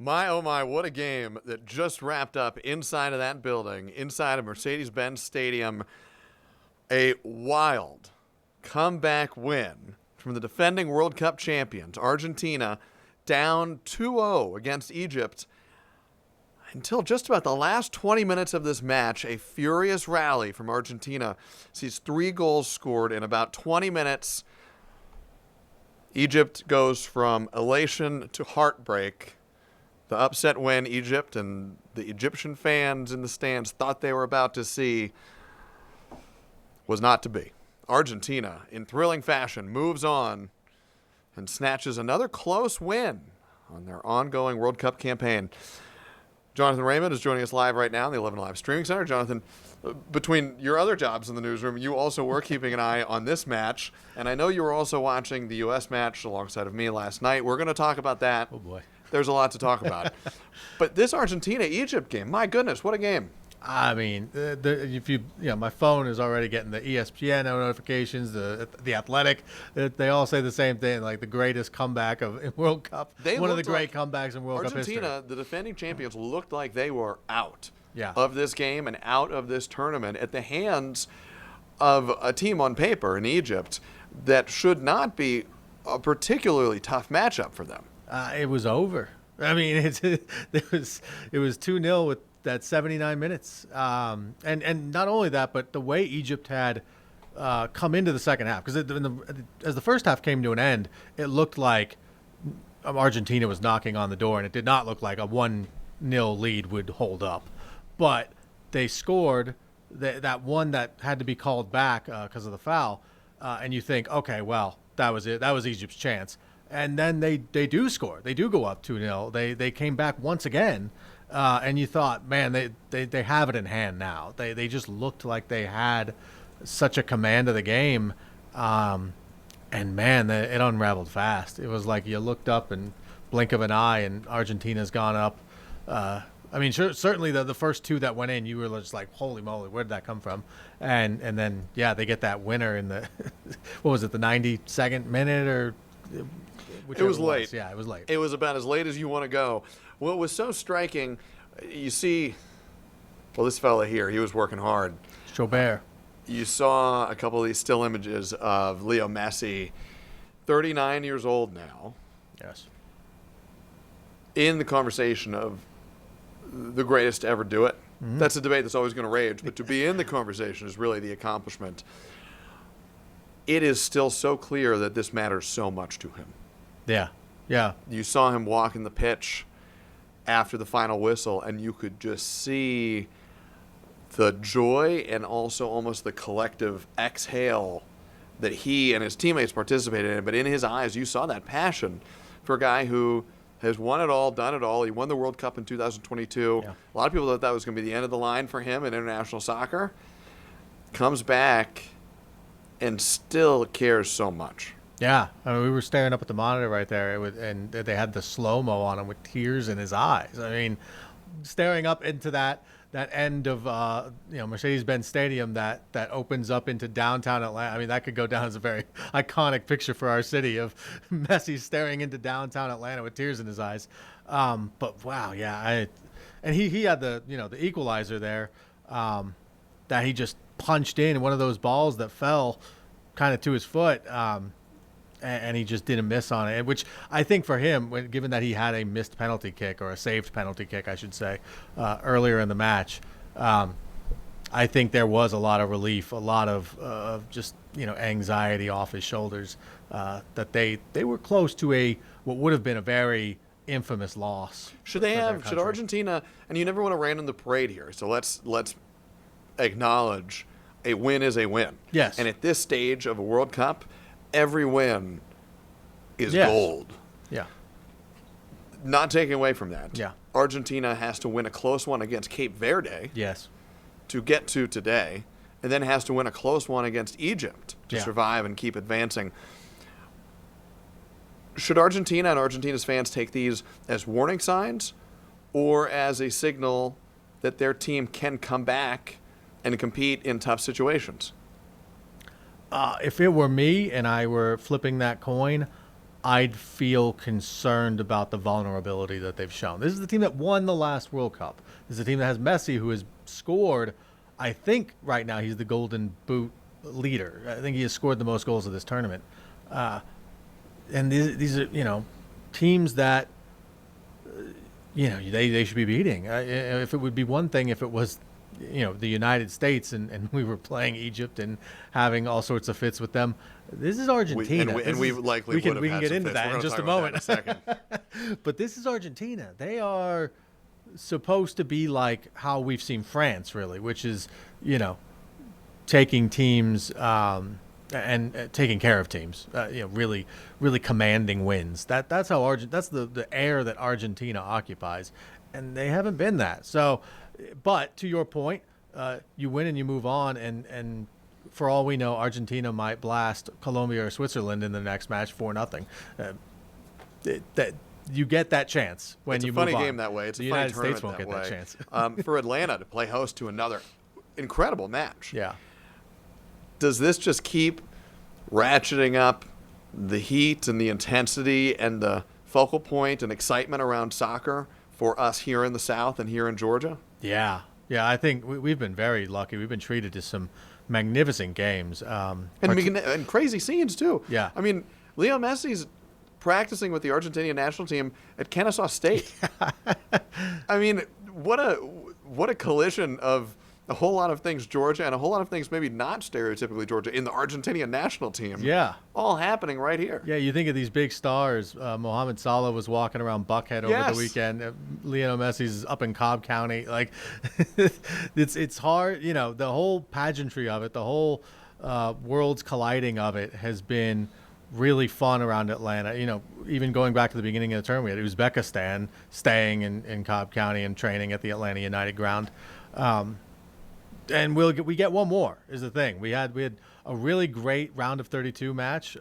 My, oh my, what a game that just wrapped up inside of that building, inside of Mercedes-Benz Stadium. A wild comeback win from the defending World Cup champions, Argentina, down 2-0 against Egypt. Until just about the last 20 minutes of this match, a furious rally from Argentina sees 3 goals scored in about 20 minutes. Egypt goes from elation to heartbreak. The upset win Egypt and the Egyptian fans in the stands thought they were about to see was not to be. Argentina, in thrilling fashion, moves on and snatches another close win on their ongoing World Cup campaign. Jonathan Raymond is joining us live right now in the 11 Live Streaming Center. Jonathan, between your other jobs in the newsroom, you also were keeping an eye on this match, and I know you were also watching the U.S. match alongside of me last night. We're going to talk about that. Oh, boy. There's a lot to talk about. But this Argentina-Egypt game, my goodness, what a game. I mean, my phone is already getting the ESPN notifications, the Athletic. They all say the same thing, like the greatest comeback in World Cup. One of the great comebacks in World Cup history. Argentina, the defending champions, looked like they were out Yeah. of this game and out of this tournament at the hands of a team on paper in Egypt that should not be a particularly tough matchup for them. It was over. I mean, it was 2-0 with that 79 minutes. And not only that, but the way Egypt had come into the second half, because as the first half came to an end, it looked like Argentina was knocking on the door, and it did not look like a 1-0 lead would hold up. But they scored that one that had to be called back because of the foul, and you think, okay, well, that was it. That was Egypt's chance. And then they do score. They do go up 2-0. They came back once again, and you thought, man, they have it in hand now. They just looked like they had such a command of the game, and man, it unraveled fast. It was like you looked up and blink of an eye, and Argentina's gone up. I mean, certainly the first 2 that went in, you were just like, holy moly, where did that come from? And then yeah, they get that winner in the what was it, the 92nd minute or. It was late. Yeah, it was late. It was about as late as you want to go. What was so striking, you see, well, this fella here, he was working hard. Chaubert. You saw a couple of these still images of Leo Messi, 39 years old now, Yes. in the conversation of the greatest to ever do it. Mm-hmm. That's a debate that's always going to rage, but to be in the conversation is really the accomplishment. It is still so clear that this matters so much to him. Yeah. Yeah. You saw him walking the pitch after the final whistle, and you could just see the joy and also almost the collective exhale that he and his teammates participated in. But in his eyes, you saw that passion for a guy who has won it all, done it all. He won the World Cup in 2022. Yeah. A lot of people thought that was going to be the end of the line for him in international soccer. Comes back and still cares so much. Yeah. I mean, we were staring up at the monitor right there, and they had the slow-mo on him with tears in his eyes. I mean, staring up into that end of Mercedes-Benz Stadium that opens up into downtown Atlanta. I mean, that could go down as a very iconic picture for our city of Messi staring into downtown Atlanta with tears in his eyes. But wow, yeah, and he had the equalizer there that he just punched in one of those balls that fell kind of to his foot. And he just didn't miss on it, which I think for him, given that he had a missed penalty kick, or a saved penalty kick, I should say, earlier in the match, I think there was a lot of relief, a lot of just anxiety off his shoulders, that they were close to what would have been a very infamous loss. Should Argentina, and you never want to rain on the parade here, so let's acknowledge a win is a win. Yes. And at this stage of a World Cup, every win is Yes. gold. Yeah. Not taking away from that. Yeah. Argentina has to win a close one against Cape Verde Yes. to get to today, and then has to win a close one against Egypt to Yeah. survive and keep advancing. Should Argentina and Argentina's fans take these as warning signs or as a signal that their team can come back and compete in tough situations? If it were me and I were flipping that coin, I'd feel concerned about the vulnerability that they've shown. This is the team that won the last World Cup. This is a team that has Messi, who has scored. I think right now he's the Golden Boot leader. I think he has scored the most goals of this tournament. And these are, teams that, they should be beating. If it would be one thing if it was, the United States and we were playing Egypt and having all sorts of fits with them. This is Argentina. We likely can have get some into fits. that We're in gonna just a talk about moment. that in a second. But this is Argentina. They are supposed to be like how we've seen France, really, which is, taking teams and taking care of teams, really, really commanding wins. That's how that's the air that Argentina occupies, and they haven't been that. So, but to your point, you win and you move on, and for all we know, Argentina might blast Colombia or Switzerland in the next match 4-0. That you get that chance when It's you a move funny on. game that way. It's the a funny United States tournament won't that get way. that chance. For Atlanta to play host to another incredible match. Yeah. Does this just keep ratcheting up the heat and the intensity and the focal point and excitement around soccer for us here in the South and here in Georgia? Yeah. I think we've been very lucky. We've been treated to some magnificent games. And crazy scenes, too. Yeah. I mean, Leo Messi's practicing with the Argentinian national team at Kennesaw State. I mean, what a collision of a whole lot of things Georgia and a whole lot of things maybe not stereotypically Georgia in the Argentinian national team. Yeah. All happening right here. Yeah, you think of these big stars. Mohamed Salah was walking around Buckhead over the weekend. Lionel Messi's up in Cobb County. Like, it's hard. The whole pageantry of it, the whole worlds colliding of it has been really fun around Atlanta. Even going back to the beginning of the term, we had Uzbekistan staying in Cobb County and training at the Atlanta United ground. And we get one more is the thing. We had a really great round of 32 match.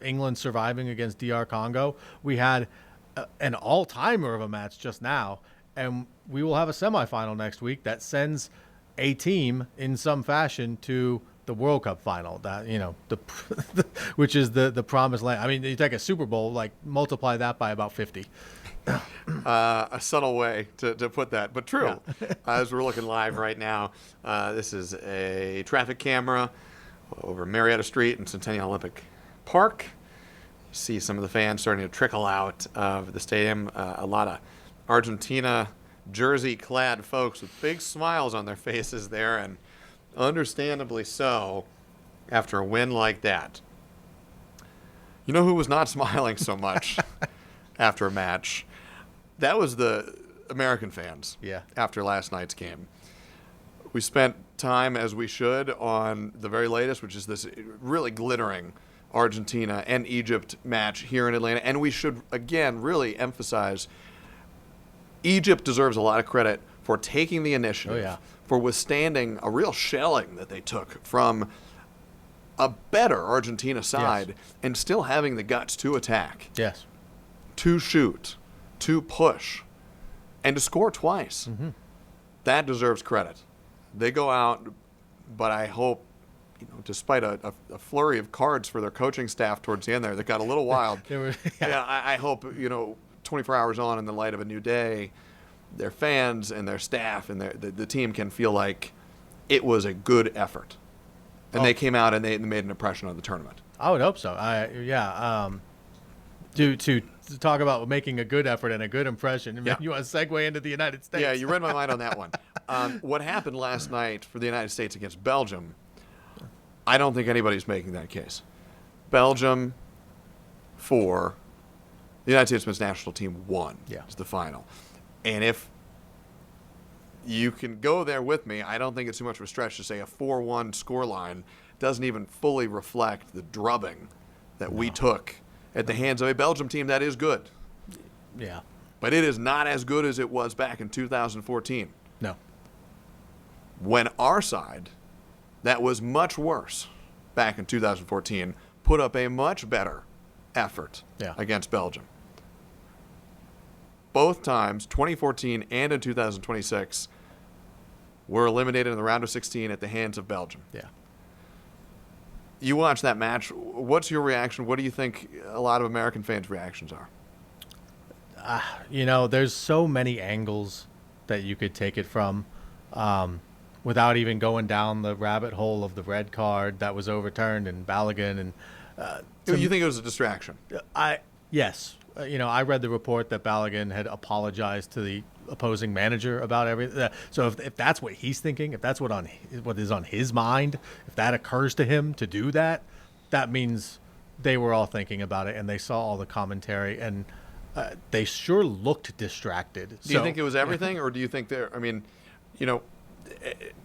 England surviving against DR Congo. We had an all-timer of a match just now, and we will have a semifinal next week that sends a team in some fashion to the World Cup final. That which is the promised land. I mean, you take a Super Bowl, like multiply that by about 50. A subtle way to put that, but true. Yeah. As we're looking live right now, this is a traffic camera over Marietta Street in Centennial Olympic Park. You see some of the fans starting to trickle out of the stadium. A lot of Argentina jersey-clad folks with big smiles on their faces there, and understandably so after a win like that. You know who was not smiling so much after a match? That was the American fans. Yeah. After last night's game. We spent time, as we should, on the very latest, which is this really glittering Argentina and Egypt match here in Atlanta. And we should, again, really emphasize Egypt deserves a lot of credit for taking the initiative, for withstanding a real shelling that they took from a better Argentina side, and still having the guts to attack. Yes. To shoot, to push, and to score twice. Mm-hmm. That deserves credit. They go out, but I hope, despite a flurry of cards for their coaching staff towards the end there that got a little wild. I hope, 24 hours on in the light of a new day, their fans and their staff and the team can feel like it was a good effort. And they came out and they made an impression on the tournament. I would hope so. To talk about making a good effort and a good impression, you want to segue into the United States. Yeah, you read my mind on that one. What happened last night for the United States against Belgium, I don't think anybody's making that case. Belgium 4, the United States men's national team 1 is the final. And if you can go there with me, I don't think it's too much of a stretch to say a 4-1 scoreline doesn't even fully reflect the drubbing that we took at the hands of a Belgium team that is good. Yeah. But it is not as good as it was back in 2014. No. When our side, that was much worse back in 2014, put up a much better effort against Belgium. Both times, 2014 and in 2026, were eliminated in the round of 16 at the hands of Belgium. Yeah. You watch that match. What's your reaction? What do you think a lot of American fans' reactions are? There's so many angles that you could take it from, without even going down the rabbit hole of the red card that was overturned and Balogun and. You think it was a distraction? Yes. I read the report that Balogun had apologized to the opposing manager about everything. So if that's what he's thinking, if that's what is on his mind, if that occurs to him to do that, that means they were all thinking about it and they saw all the commentary and they sure looked distracted. Do you think it was everything, or do you think there? I mean,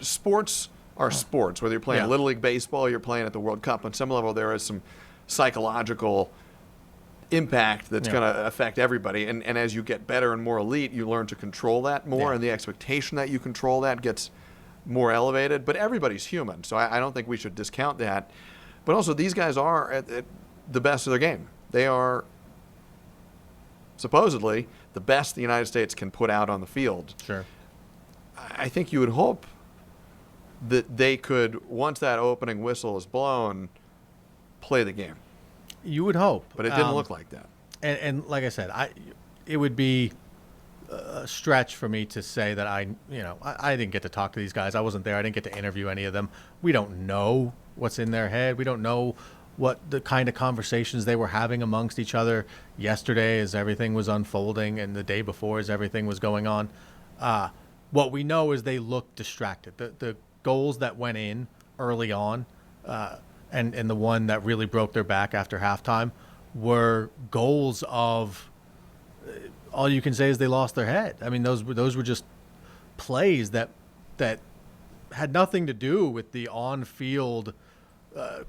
sports are sports. Whether you're playing Little League baseball, or you're playing at the World Cup. On some level, there is some psychological impact that's going to affect everybody. And as you get better and more elite, you learn to control that more, and the expectation that you control that gets more elevated. But everybody's human, so I don't think we should discount that. But also, these guys are at the best of their game. They are supposedly the best the United States can put out on the field. Sure. I think you would hope that they could, once that opening whistle is blown, play the game. You would hope. But it didn't look like that. And like I said, it would be a stretch for me to say that I didn't get to talk to these guys. I wasn't there. I didn't get to interview any of them. We don't know what's in their head. We don't know what the kind of conversations they were having amongst each other yesterday as everything was unfolding and the day before as everything was going on. What we know is they looked distracted. The goals that went in early on and the one that really broke their back after halftime were goals of all you can say is they lost their head. I mean, those were just plays that had nothing to do with the on-field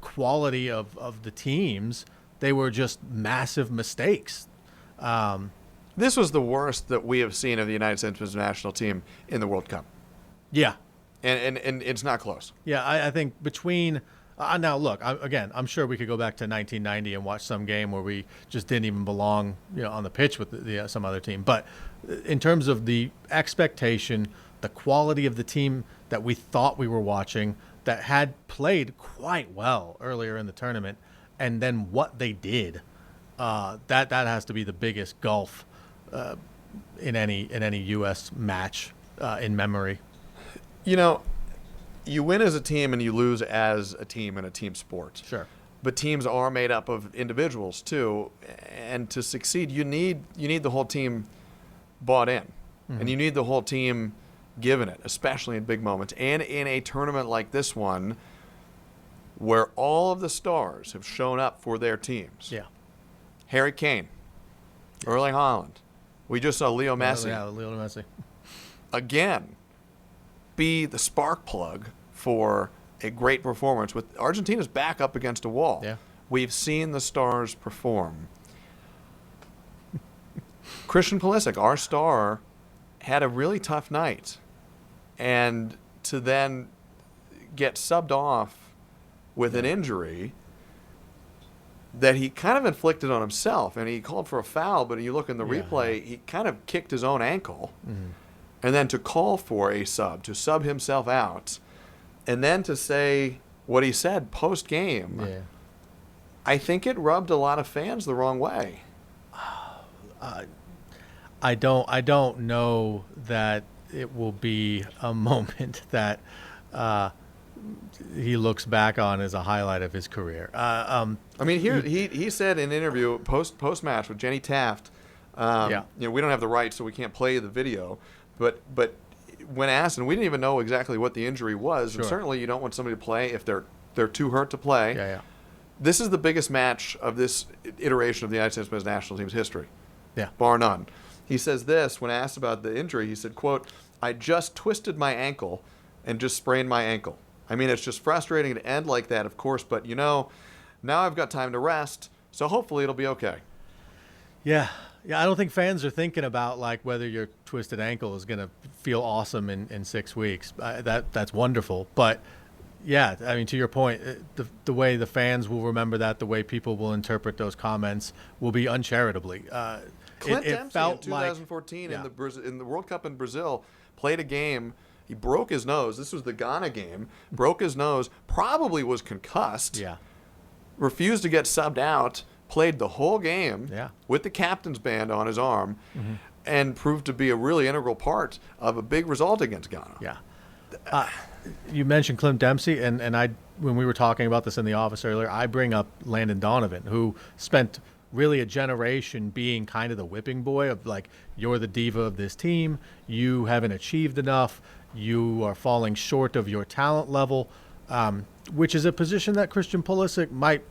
quality of the teams. They were just massive mistakes. This was the worst that we have seen of the United States men's national team in the World Cup. Yeah. And it's not close. Yeah, I think between now look, I'm sure we could go back to 1990 and watch some game where we just didn't even belong, on the pitch with some other team. But in terms of the expectation, the quality of the team that we thought we were watching, that had played quite well earlier in the tournament, and then what they did, that has to be the biggest gulf in any U.S. match in memory. You win as a team and you lose as a team in a team sport. Sure. But teams are made up of individuals too, and to succeed, you need the whole team bought in, and you need the whole team given it, especially in big moments, and in a tournament like this one, where all of the stars have shown up for their teams. Yeah. Harry Kane, Erling Haaland. We just saw Leo Messi. Yeah, Leo Messi. Again, be the spark plug for a great performance with Argentina's back up against a wall. Yeah. We've seen the stars perform. Christian Pulisic, our star, had a really tough night. And to then get subbed off with an injury that he kind of inflicted on himself. And he called for a foul, but you look in the replay, he kind of kicked his own ankle. And then to call for a sub, to sub himself out, and then to say what he said post-game, I think it rubbed a lot of fans the wrong way. I don't know that it will be a moment that he looks back on as a highlight of his career. I mean, here he said in an interview post-match with Jenny Taft, we don't have the rights, so we can't play the video. But when asked, and we didn't even know exactly what the injury was, and certainly you don't want somebody to play if they're too hurt to play. Yeah. This is the biggest match of this iteration of the United States men's national team's history. Yeah. Bar none. He says this, when asked about the injury, he said, quote, "I just twisted my ankle and just sprained my ankle. I mean, it's just frustrating to end like that, of course, but now I've got time to rest, so hopefully it'll be okay." Yeah, I don't think fans are thinking about like whether your twisted ankle is going to feel awesome in 6 weeks. That's wonderful, but yeah, I mean, to your point, the way the fans will remember that, the way people will interpret those comments will be uncharitably. Clint it Dempsey felt in 2014 in the World Cup in Brazil played a game. He broke his nose. This was the Ghana game. Broke his nose. Probably was concussed. Yeah. refused to get subbed out, played the whole game Yeah. with the captain's band on his arm, and proved to be a really integral part of a big result against Ghana. Yeah. You mentioned Clint Dempsey, and I, when we were talking about this in the office earlier, I bring up Landon Donovan, who spent really a generation being kind of the whipping boy of like, you're the diva of this team, you haven't achieved enough, you are falling short of your talent level, which is a position that Christian Pulisic might,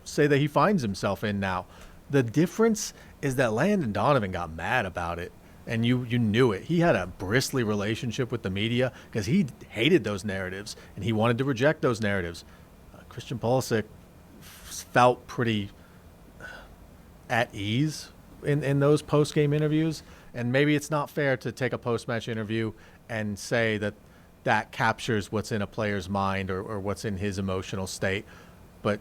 say that he finds himself in now. The difference is that Landon Donovan got mad about it. And you knew it. He had a bristly relationship with the media because he hated those narratives and he wanted to reject those narratives. Christian Pulisic felt pretty at ease in those post-game interviews. And maybe it's not fair to take a post-match interview and say that captures what's in a player's mind or what's in his emotional state. But,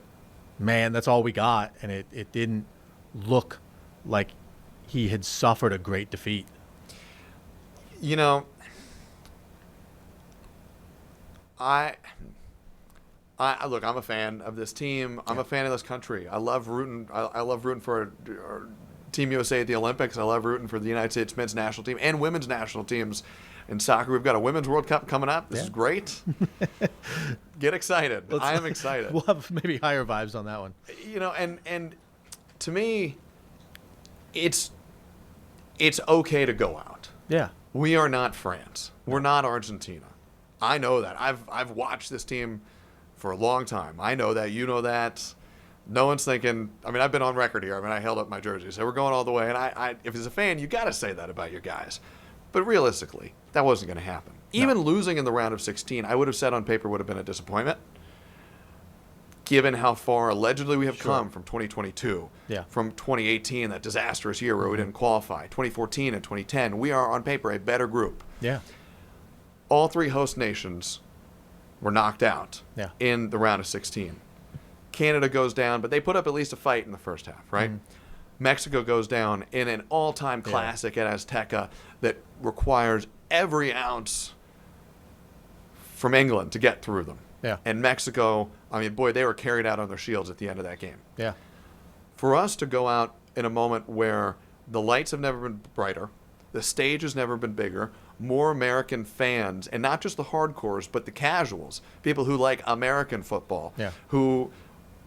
man, that's all we got. And it didn't look like he had suffered a great defeat. Look, I'm a fan of this team. I'm a fan of this country. I love rooting. I love rooting for Team USA at the Olympics. I love rooting for the United States men's national team and women's national teams in soccer. We've got a Women's World Cup coming up. This is great. Get excited. I am excited. We'll have maybe higher vibes on that one. And to me, it's okay to go out. Yeah. We are not France. We're not Argentina. I know that. I've watched this team for a long time. I know that. You know that. No one's thinking. I mean, I've been on record here. I held up my jersey. So we're going all the way. And I if as a fan, you got to say that about your guys. But realistically, that wasn't going to happen. Even losing in the round of 16, I would have said on paper would have been a disappointment. Given how far allegedly we have come from 2022, from 2018, that disastrous year where we didn't qualify, 2014 and 2010, we are on paper a better group. Yeah. All three host nations were knocked out in the round of 16. Canada goes down, but they put up at least a fight in the first half, right? Mexico goes down in an all-time classic at Azteca that requires every ounce from England to get through them. Yeah. And Mexico, they were carried out on their shields at the end of that game. Yeah. For us to go out in a moment where the lights have never been brighter, the stage has never been bigger, more American fans, and not just the hardcores, but the casuals, people who like American football, who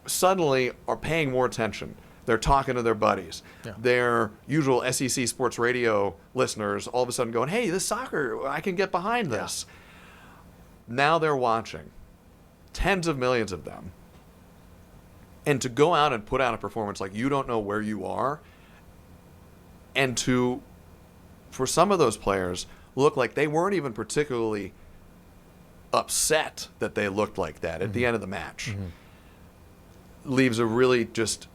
suddenly are paying more attention. They're talking to their buddies. Their usual SEC sports radio listeners all of a sudden going, hey, this soccer, I can get behind this. Now they're watching. Tens of millions of them. And to go out and put out a performance like you don't know where you are, and for some of those players, look like they weren't even particularly upset that they looked like that at the end of the match, leaves a really just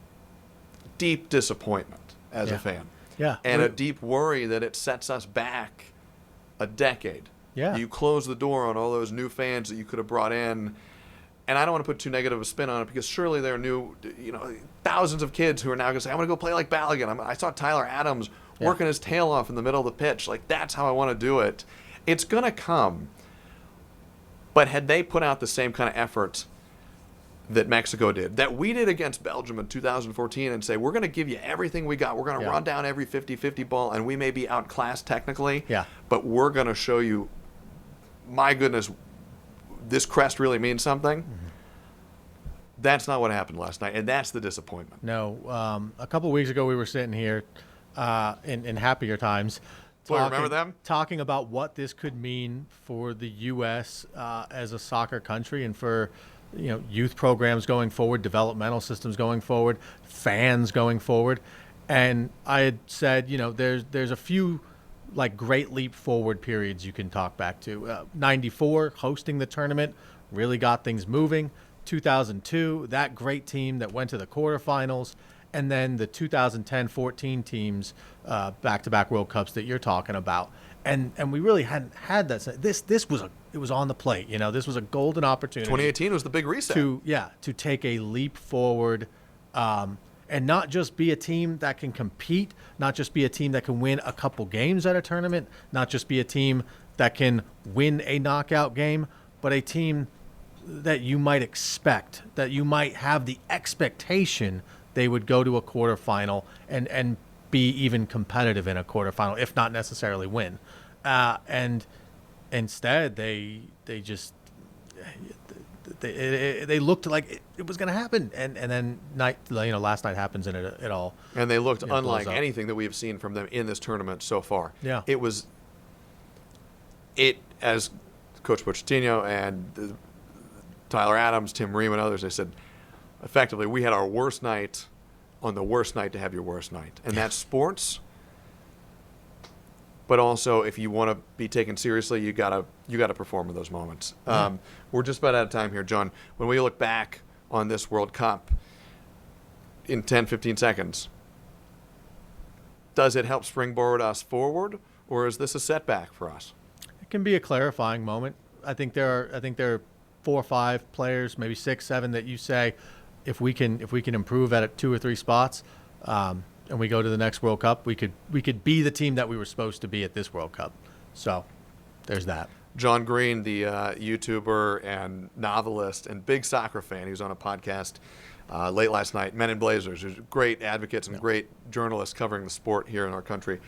deep disappointment as a fan. Yeah. And a deep worry that it sets us back a decade. Yeah. You close the door on all those new fans that you could have brought in. And I don't want to put too negative a spin on it because surely there are new, thousands of kids who are now going to say, I want to go play like Balogun. I saw Tyler Adams working his tail off in the middle of the pitch. Like, that's how I want to do it. It's going to come. But had they put out the same kind of effort that Mexico did, that we did against Belgium in 2014 and say, we're going to give you everything we got. We're going to run down every 50-50 ball, and we may be outclassed technically, but we're going to show you, my goodness, this crest really means something. That's not what happened last night, and that's the disappointment. No. A couple of weeks ago, we were sitting here in happier times. Remember them? Talking about what this could mean for the U.S. As a soccer country and for youth programs going forward, developmental systems going forward, fans going forward. And I had said, there's a few like great leap forward periods you can talk back to. 94, hosting the tournament, really got things moving. 2002, that great team that went to the quarterfinals. And then the 2010-14 teams, back-to-back World Cups that you're talking about. And we really hadn't had that. It was on the plate. This was a golden opportunity. 2018 was the big reset. To take a leap forward, and not just be a team that can compete, not just be a team that can win a couple games at a tournament, not just be a team that can win a knockout game, but a team that you might expect, that you might have the expectation they would go to a quarterfinal and be even competitive in a quarterfinal, if not necessarily win. And instead, they just they looked like it was going to happen, and then last night happens, and it all. And they looked blows unlike up. anything that we have seen from them in this tournament so far. Yeah. It as Coach Pochettino and Tyler Adams, Tim Raymond, others, they said, effectively, we had our worst night on the worst night to have your worst night. And that's sports. But also, if you want to be taken seriously, you gotta perform in those moments. We're just about out of time here, John. When we look back on this World Cup in 10, 15 seconds, does it help springboard us forward, or is this a setback for us? It can be a clarifying moment. I think there are 4 or 5 players, maybe 6, 7 that you say, if we can improve at 2 or 3 spots, and we go to the next World Cup, we could be the team that we were supposed to be at this World Cup. So there's that. John Green, the YouTuber and novelist and big soccer fan, he was on a podcast late last night, Men in Blazers, who's great advocates and great journalists covering the sport here in our country.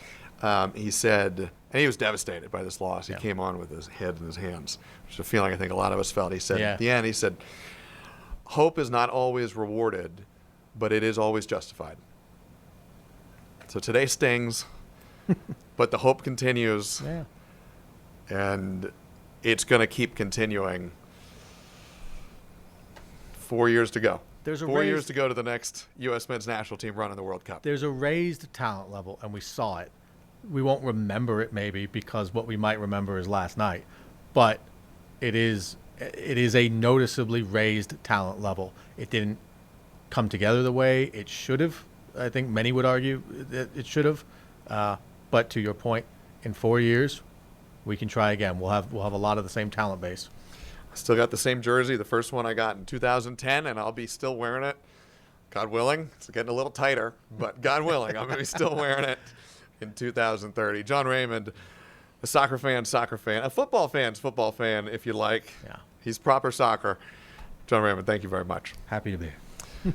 He said, and he was devastated by this loss. He came on with his head in his hands, which is a feeling I think a lot of us felt. He said at the end, he said, hope is not always rewarded, but it is always justified. So today stings, but the hope continues. Yeah. And it's going to keep continuing. 4 years to go. There's 4 years to go to the next U.S. men's national team run in the World Cup. There's a raised talent level, and we saw it. We won't remember it maybe because what we might remember is last night, but it is a noticeably raised talent level. It didn't come together the way it should have. I think many would argue that it should have. But to your point, in 4 years, we can try again. We'll have a lot of the same talent base. I still got the same jersey, the first one I got in 2010, and I'll be still wearing it. God willing. It's getting a little tighter, but God willing, I'm going to be still wearing it in 2030. John Raymond, a soccer fan, a football fan, if you like. Yeah. He's proper soccer. John Raymond, thank you very much. Happy to be here.